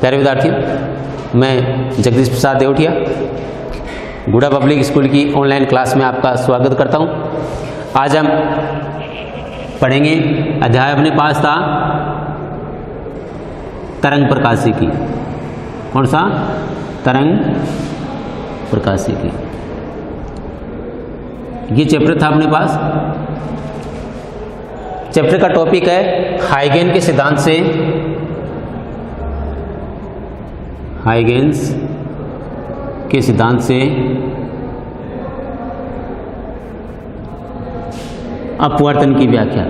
प्यारे विद्यार्थियों, मैं जगदीश प्रसाद देवटिया गुड़ा पब्लिक स्कूल की ऑनलाइन क्लास में आपका स्वागत करता हूं। आज हम पढ़ेंगे अध्याय अपने पास था तरंग प्रकाशिकी। कौन सा? तरंग प्रकाशिकी। ये चैप्टर था अपने पास। चैप्टर का टॉपिक है हाइगेन के सिद्धांत से, हाइगेन्स के सिद्धांत से अपवर्तन की व्याख्या।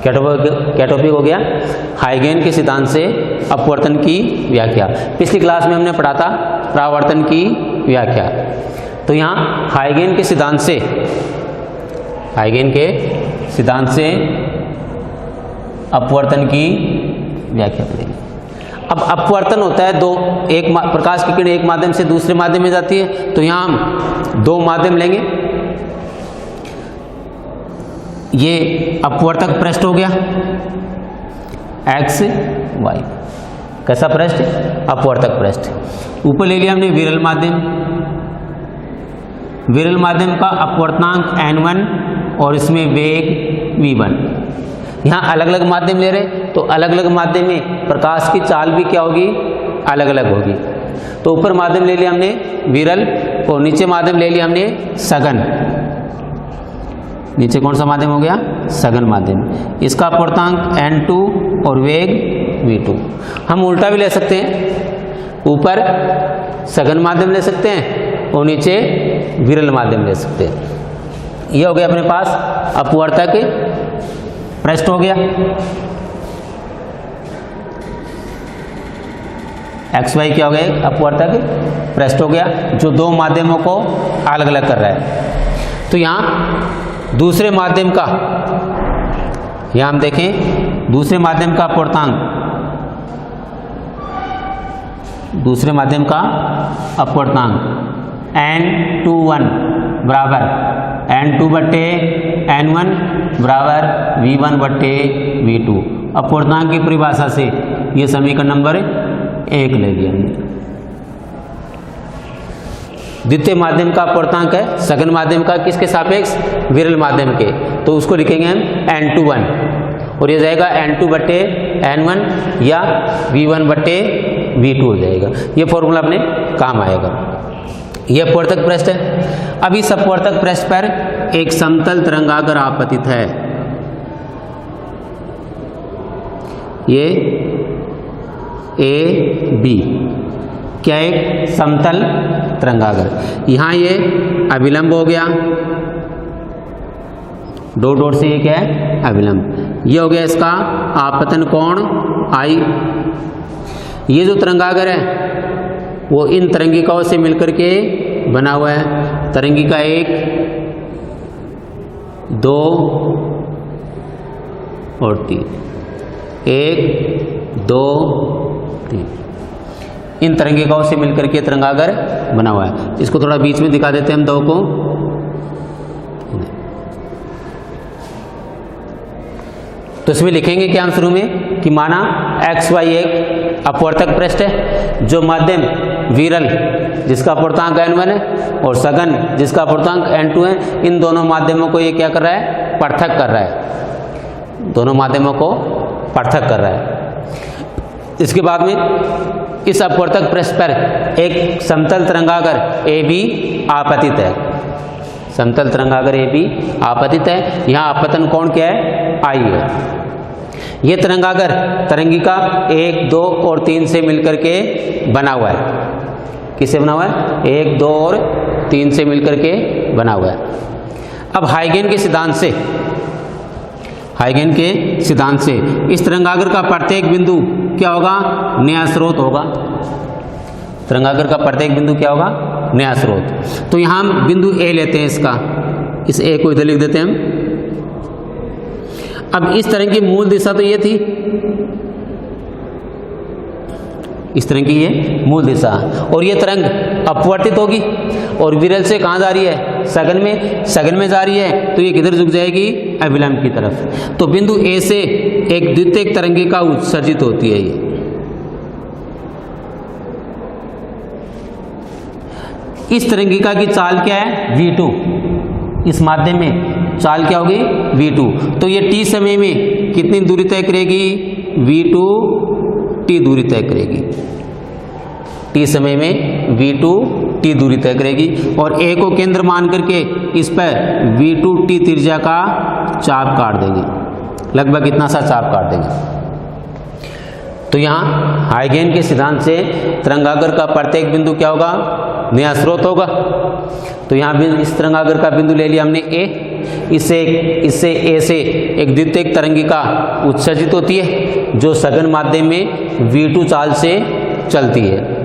क्या टॉपिक हो गया? हाइगेन के सिद्धांत से अपवर्तन की व्याख्या। पिछली क्लास में हमने पढ़ा था परावर्तन की व्याख्या। तो यहाँ हाइगेन के सिद्धांत से, हाइगेन के सिद्धांत से अपवर्तन की व्याख्या करेंगे। अब अपवर्तन होता है दो, एक प्रकाश की किरण एक माध्यम से दूसरे माध्यम में जाती है। तो यहाँ हम दो माध्यम लेंगे। ये अपवर्तक पृष्ठ हो गया एक्स वाई। कैसा पृष्ठ? अपवर्तक पृष्ठ। ऊपर ले लिया हमने विरल माध्यम। विरल माध्यम का अपवर्तनांक n1 और इसमें वेग v1। यहाँ अलग अलग माध्यम ले रहे, तो अलग अलग माध्यम में प्रकाश की चाल भी क्या होगी? अलग अलग होगी। तो ऊपर माध्यम ले लिया हमने विरल और नीचे माध्यम ले लिया हमने सघन। नीचे कौन सा माध्यम हो गया? सघन माध्यम। इसका अपवर्तनांक n2 और वेग v2। हम उल्टा भी ले सकते हैं, ऊपर सघन माध्यम ले सकते हैं और नीचे विरल माध्यम ले सकते हैं। यह हो गया अपने पास अपवर्तक पृष्ठ हो गया। एक्स वाई क्या हो गया? अपवर्तक पृष्ठ हो गया, जो दो माध्यमों को अलग अलग कर रहा है। तो यहाँ दूसरे माध्यम का, यहाँ हम देखें दूसरे माध्यम का अपवर्तनांक, दूसरे माध्यम का अपवर्तनांक n21 बराबर n2 बट्टे n1 बराबर v1 बट्टे v2। अपवर्तनांक की परिभाषा से ये समीकरण नंबर 1 ले लिया हमने। द्वितीय माध्यम का अपवर्तनांक है सघन माध्यम का, किसके सापेक्ष? विरल माध्यम के। तो उसको लिखेंगे हम n21 और ये जाएगा n2 बट्टे n1 या v1 बट्टे v2 हो जाएगा। ये फॉर्मूला अपने काम आएगा। यह अपवर्तक पृष्ठ है। अब इस अपवर्तक पृष्ठ पर एक समतल तरंगागर आपतित है। ये ए बी क्या? एक समतल तरंगागर। यहाँ ये अभिलंब हो गया, डॉट डॉट से ये क्या है? अभिलंब। ये हो गया इसका आपतन कोण आई। ये जो तरंगागर है वो इन तरंगिकाओं से मिलकर के बना हुआ है। तरंगिका 1, 2 और 3। 1, 2, 3 इन तरंगिकाओं से मिलकर के तरंगागर बना हुआ है। इसको थोड़ा बीच में दिखा देते हैं हम दो को। तो इसमें लिखेंगे क्या हम शुरू में कि माना एक्स वाई एक अपवर्तक पृष्ठ है, जो माध्यम विरल जिसका अपवर्तनांक n1 है और सघन जिसका अपवर्तनांक n2 है, इन दोनों माध्यमों को ये क्या कर रहा है? पृथक कर रहा है। दोनों माध्यमों को पृथक कर रहा है। इसके बाद में इस अपवर्तक पृष्ठ पर एक समतल तरंगागर AB आपतित है। समतल तरंगागर AB आपतित है। यहाँ आपतन कोण क्या है? I है। ये तरंगागर तरंगिका 1, 2 और 3 से मिलकर के बना हुआ है। किससे बना हुआ है? 1, 2 और 3 से मिलकर के बना हुआ है। अब हाइगेन के सिद्धांत से, हाइगेन के सिद्धांत से इस तरंगागर का प्रत्येक बिंदु क्या होगा? नया स्रोत होगा। तरंगागर का प्रत्येक बिंदु क्या होगा? नया स्रोत। तो यहाँ हम बिंदु ए लेते हैं, इसका इस ए को इधर लिख देते हैं हम। अब इस तरह की मूल दिशा तो ये थी, इस तरह की ये मूल दिशा, और ये तरंग अपवर्तित होगी और विरल से कहाँ जा रही है? सघन में जा रही है तो ये किधर झुक जाएगी, अविलंब की तरफ। तो बिंदु ए से एक द्वितीयक तरंगिका उत्सर्जित होती है। ये इस तरंगिका की चाल क्या है, v2। इस माध्यम में चाल क्या होगी, v2। तो ये t समय में कितनी दूरी तय करेगी, v2 t दूरी तय करेगी। t समय में v2 t दूरी तय करेगी और a को केंद्र मान करके इस पर v2 t त्रिज्या का चाप काट देंगे, लगभग इतना सा चाप काट देंगे। तो यहाँ हाइगेन के सिद्धांत से तरंगागर का प्रत्येक बिंदु क्या होगा, नया स्रोत होगा। तो यहाँ भी इस तरंगागर का बिंदु ले लिया हमने A, इससे A से एक द्वितीयक तरंगिका उत्सर्जित होती है जो सघन माध्यम में v2 चाल से चलती है।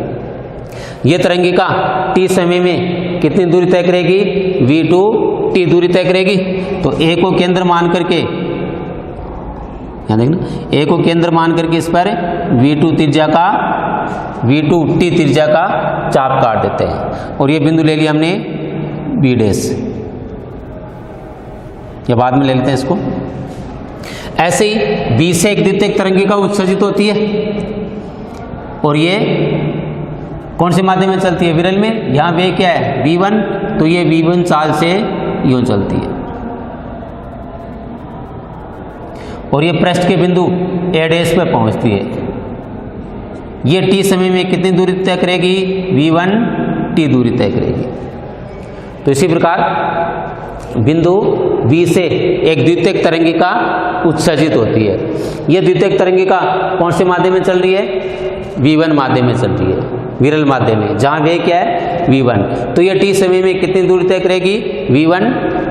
ये तरंगिका t समय में कितनी दूरी तय करेगी, v2 t दूरी तय करेगी। तो A को केंद्र मान करके, यहाँ देखना, A को केंद्र मान करके इस पर v2 t त्रिज्या का चाप काट देते हैं और ये बिंदु ले लिया हमने B डैश, या बाद में ले लेते हैं इसको। ऐसे ही B से एक द्वितीयक तरंगिका उत्सर्जित होती है और ये कौन से माध्यम में चलती है, विरल में। यहाँ वे क्या है, v1, तो ये v1 चाल से यूं चलती है और ये पृष्ठ के बिंदु A डैश पर पहुंचती है। ये t समय में कितनी दूरी तय करेगी, v1 t दूरी तय करेगी। तो इसी प्रकार बिंदु B से एक द्वितीयक तरंगिका उत्सर्जित होती है। यह द्वितीयक तरंगिका कौन से माध्यम में चल रही है, v1 माध्यम में चल रही है, विरल माध्यम में, जहाँ वे क्या है, v1। तो यह t समय में कितनी दूरी तय करेगी, v1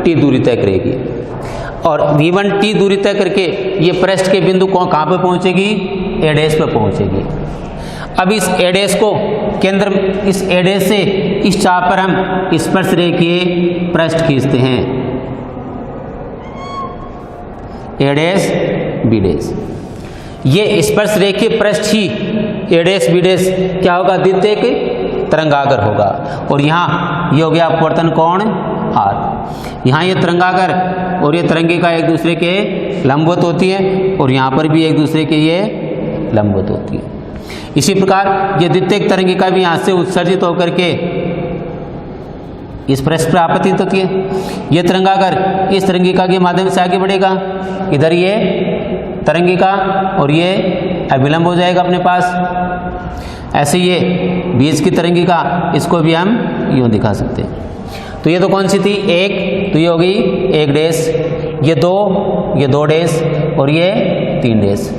t दूरी तय करेगी और v1 t दूरी तय करके ये पृष्ठ के बिंदु कहाँ पर पहुँचेगी, A डैश पर पहुँचेगी। अब इस A डैश को केंद्र, इस A डैश से इस चाप पर हम स्पर्श रेखीय पृष्ठ खींचते हैं, A डैश B डैश। ये स्पर्श रेखीय पृष्ठ ही A डैश B डैश क्या होगा, द्वितीयक तरंगागर होगा। और यहाँ ये हो गया अपवर्तन कोण R। यहाँ ये तरंगागर और ये तरंगिका एक दूसरे के लंबवत होती है और यहाँ पर भी एक दूसरे के ये लंबवत होती है। इसी प्रकार ये द्वितीयक तरंगिका भी यहाँ से उत्सर्जित होकर के इस पृष्ठ पर आपतित होती है। ये तरंगागर इस तरंगिका के माध्यम से आगे बढ़ेगा, इधर ये तरंगिका और ये अभिलंब हो जाएगा अपने पास। ऐसे ये बीच की तरंगिका, इसको भी हम यूँ दिखा सकते हैं। तो ये तो कौन सी थी, एक, तो ये हो गई 1 डैश, ये 2 डैश और ये 3 डैश।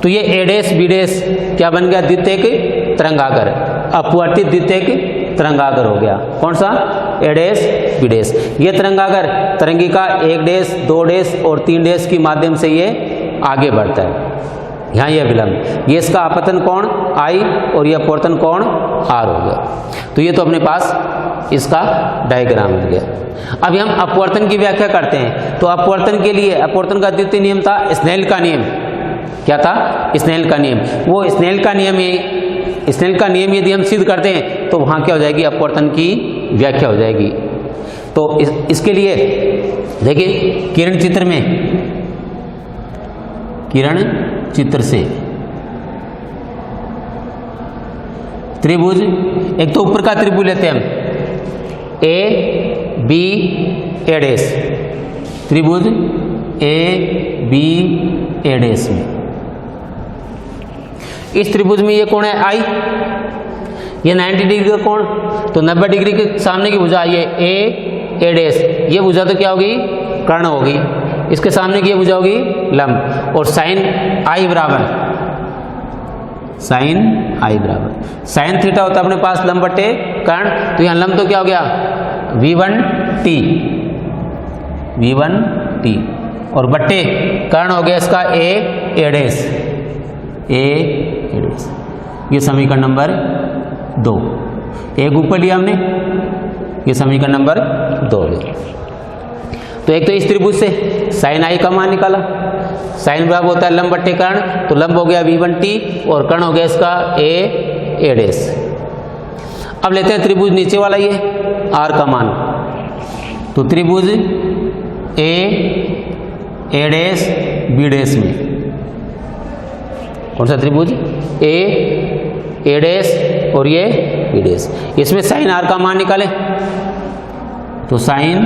तो ये A डैश B डैश क्या बन गया, द्वितीयक तरंगागर, अपवर्तित द्वितीयक तरंगागर हो गया। कौन सा, A डैश B डैश। ये तरंगागर तरंगिका 1 डैश 2 डैश और 3 डैश के माध्यम से ये आगे बढ़ता है। यहाँ ये विलंब, ये इसका अपतन कोण I और ये अपवर्तन कोण R हो गया। तो ये तो अपने पास इसका डायग्राम हो गया। अभी हम अपवर्तन की व्याख्या करते हैं। तो अपवर्तन के लिए अपवर्तन का द्वितीय नियम था स्नेल का नियम। क्या था, स्नेल का नियम। वो स्नेल का नियम यदि हम सिद्ध करते हैं तो वहाँ क्या हो जाएगी, अपवर्तन की व्याख्या हो जाएगी। तो इसके लिए देखिए किरण चित्र से त्रिभुज, एक तो ऊपर का त्रिभुज लेते हैं हम, A B A डैश, त्रिभुज A B A डैश में इस त्रिभुज में ये कोण है I, ये 90 डिग्री का कोण, तो 90 डिग्री के सामने की भुजा ये A डैश, ये भुजा तो क्या होगी, कर्ण होगी। इसके सामने की ये भुजा होगी लंब। और साइन I बराबर साइन थीटा होता है अपने पास लंब बटे कर्ण। तो यहाँ लंब तो क्या हो गया, V1T और बट्टे कर्ण हो गया इसका A डैश। ये समीकरण नंबर 2, एक ऊपर लिया हमने, ये समीकरण नंबर 2 है। तो एक तो इस त्रिभुज से साइन I का मान निकाला, साइन बराबर होता है लंब बट्टे कर्ण, तो लंब हो गया V1T और कर्ण हो गया इसका A डैश। अब लेते हैं त्रिभुज नीचे वाला, ये R का मान, तो त्रिभुज ए डैश बी डैश में, कौन सा त्रिभुज, ए डैश और ये बी डैश, इसमें साइन आर का मान निकालें। तो साइन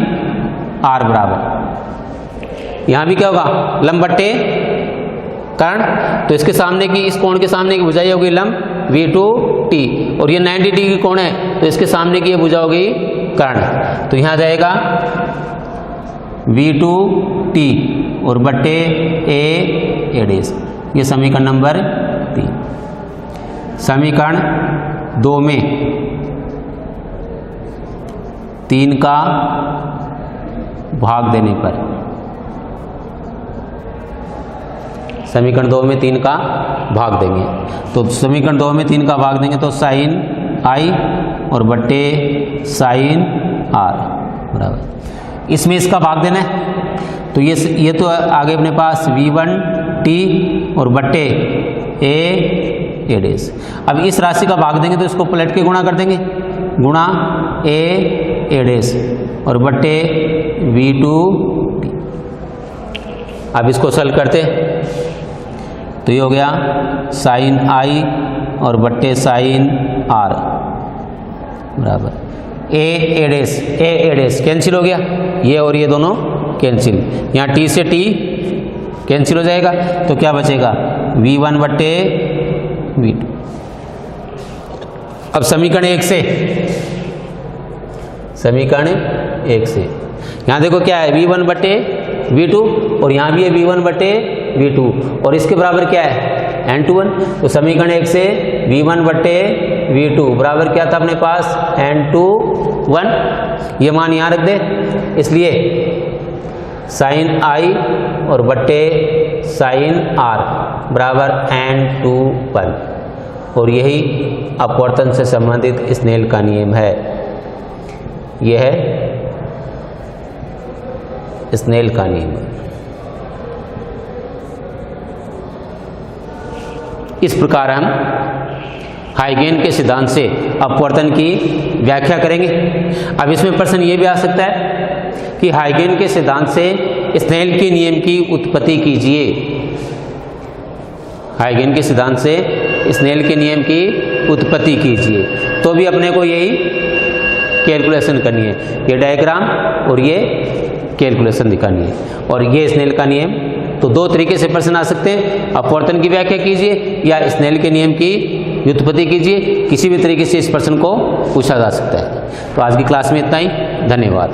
आर बराबर, यहां भी क्या होगा, लंब बट्टे कर्ण, तो इसके सामने की, इस कोण के सामने की भुजाई होगी लंब V2T, और ये 90 डिग्री कोण है तो इसके सामने की ये भुजा होगी कर्ण। तो यहां जाएगा V2T और बट्टे ए डैश, ये समीकरण नंबर 3। समीकरण 2 में 3 का भाग देने पर, समीकरण 2 में 3 का भाग देंगे, तो समीकरण 2 में 3 का भाग देंगे तो साइन आई और बट्टे साइन आर बराबर, इसमें इसका भाग देना है तो ये तो आगे अपने पास V1T और बट्टे ए डैश। अब इस राशि का भाग देंगे तो इसको पलट के गुणा कर देंगे, गुणा ए डैश और बट्टे V2T। अब इसको सॉल्व करते तो ये हो गया साइन आई और बट्टे साइन आर बराबर ए डैश कैंसिल हो गया, ये और ये दोनों कैंसिल, यहाँ T से T कैंसिल हो जाएगा तो क्या बचेगा V1 बट्टे V2। अब समीकरण 1 से, समीकरण 1 से यहाँ देखो क्या है, V1 बट्टे V2 और यहाँ भी है V1 बट्टे V2 और इसके बराबर क्या है N21। तो समीकरण 1 से V1 बट्टे V2 बराबर क्या था अपने पास N21, ये मान यहाँ रख दे, इसलिए साइन आई और बट्टे साइन आर बराबर N21, और यही अपवर्तन से संबंधित स्नेल का नियम है। यह है स्नेल का नियम। इस प्रकार हम हाइगेन के सिद्धांत से अपवर्तन की व्याख्या करेंगे। अब इसमें प्रश्न ये भी आ सकता है कि हाइगेन के सिद्धांत से स्नेल के नियम की उत्पत्ति कीजिए। हाइगेन के सिद्धांत से स्नेल के नियम की उत्पत्ति कीजिए, तो भी अपने को यही कैलकुलेशन करनी है, ये डायग्राम और ये कैलकुलेशन दिखानी है। और ये स्नेल का नियम, तो दो तरीके से प्रश्न आ सकते हैं, अपवर्तन की व्याख्या कीजिए या स्नेल के नियम की व्युत्पत्ति कीजिए, किसी भी तरीके से इस प्रश्न को पूछा जा सकता है। तो आज की क्लास में इतना ही, धन्यवाद।